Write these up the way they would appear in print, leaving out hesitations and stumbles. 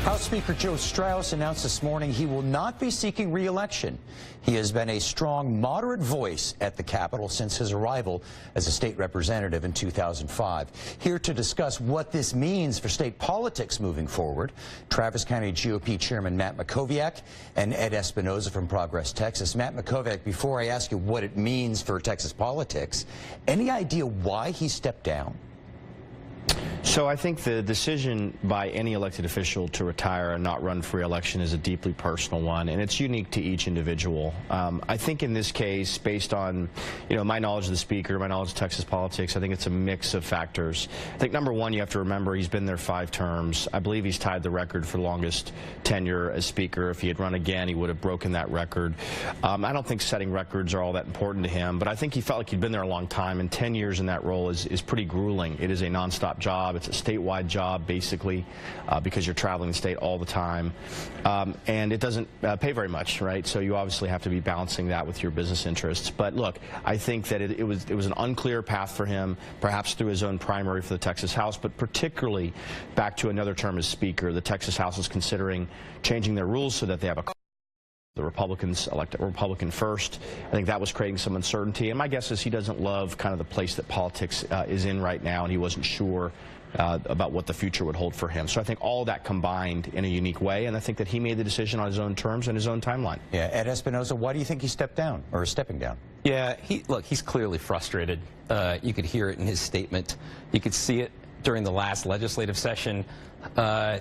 House Speaker Joe Straus announced this morning he will not be seeking re-election. He has been a strong, moderate voice at the Capitol since his arrival as a state representative in 2005. Here to discuss what this means for state politics moving forward, Travis County GOP Chairman Matt Mackowiak and Ed Espinoza from Progress, Texas. Matt Mackowiak, before I ask you what it means for Texas politics, any idea why he stepped down? So I think the decision by any elected official to retire and not run for re-election is a deeply personal one, and it's unique to each individual. I think in this case, based on my knowledge of the Speaker, my knowledge of Texas politics, I think it's a mix of factors. I think number one, you have to remember he's been there 5 terms. I believe he's tied the record for the longest tenure as Speaker. If he had run again, he would have broken that record. I don't think setting records are all that important to him, but I think he felt like he'd been there a long time, and 10 years in that role is pretty grueling. It is a nonstop job. It's a statewide job, basically, because you're traveling the state all the time, and it doesn't pay very much, right? So you obviously have to be balancing that with your business interests. But look, I think that it was an unclear path for him, perhaps through his own primary for the Texas House, but particularly back to another term as Speaker. The Texas House is considering changing their rules so that they have the Republicans elect a Republican first. I think that was creating some uncertainty, and my guess is he doesn't love kind of the place that politics is in right now, and he wasn't sure about what the future would hold for him. So I think all that combined in a unique way, and I think that he made the decision on his own terms and his own timeline. Yeah, Ed Espinoza, why do you think he stepped down, or is stepping down? Yeah, look, he's clearly frustrated. You could hear it in his statement. You could see it during the last legislative session.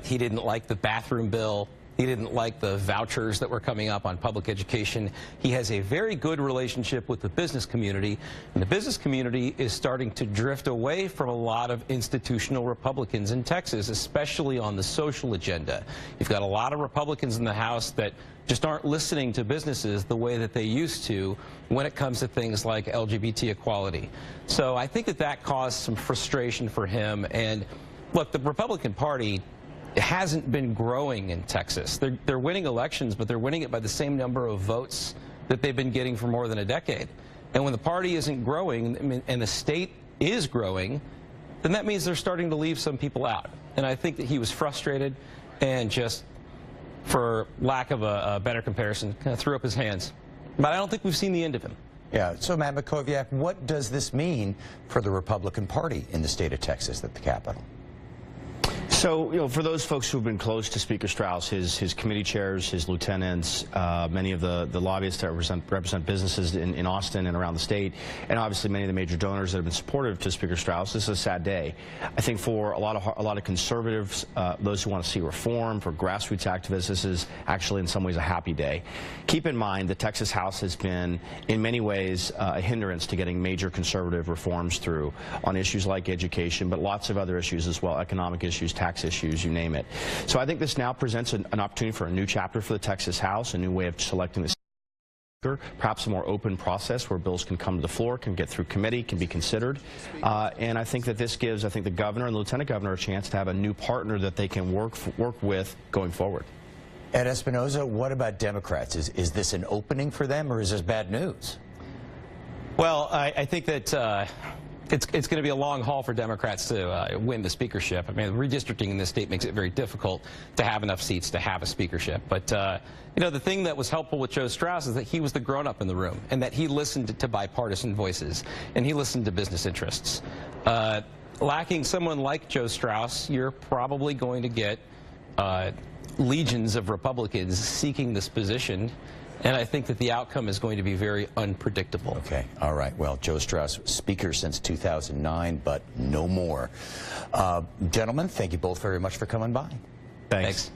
He didn't like the bathroom bill. He didn't like the vouchers that were coming up on public education. He has a very good relationship with the business community, and the business community is starting to drift away from a lot of institutional Republicans in Texas, especially on the social agenda. You've got a lot of Republicans in the House that just aren't listening to businesses the way that they used to when it comes to things like LGBT equality. So I think that caused some frustration for him. And look, the Republican Party hasn't been growing in Texas. They're winning elections, but they're winning it by the same number of votes that they've been getting for more than a decade. And when the party isn't growing and the state is growing, then that means they're starting to leave some people out. And I think that he was frustrated and just, for lack of a better comparison, kind of threw up his hands. But I don't think we've seen the end of him. Yeah, so Matt Mackowiak, what does this mean for the Republican Party in the state of Texas at the Capitol? So, for those folks who have been close to Speaker Straus, his committee chairs, his lieutenants, many of the lobbyists that represent businesses in Austin and around the state, and obviously many of the major donors that have been supportive to Speaker Straus, this is a sad day. I think for a lot of conservatives, those who want to see reform, for grassroots activists, this is actually in some ways a happy day. Keep in mind the Texas House has been in many ways a hindrance to getting major conservative reforms through on issues like education, but lots of other issues as well, economic issues, tax issues, you name it. So I think this now presents an opportunity for a new chapter for the Texas House, a new way of selecting the Speaker, perhaps a more open process where bills can come to the floor, can get through committee, can be considered. And I think that this gives, the governor and lieutenant governor a chance to have a new partner that they can work with going forward. Ed Espinoza, what about Democrats? Is this an opening for them, or is this bad news? Well, I think that it's going to be a long haul for Democrats to win the speakership. I mean, redistricting in this state makes it very difficult to have enough seats to have a speakership. But, the thing that was helpful with Joe Straus is that he was the grown-up in the room, and that he listened to bipartisan voices, and he listened to business interests. Lacking someone like Joe Straus, you're probably going to get legions of Republicans seeking this position. And I think that the outcome is going to be very unpredictable. Okay. All right. Well, Joe Straus, Speaker since 2009, but no more. Gentlemen, thank you both very much for coming by. Thanks.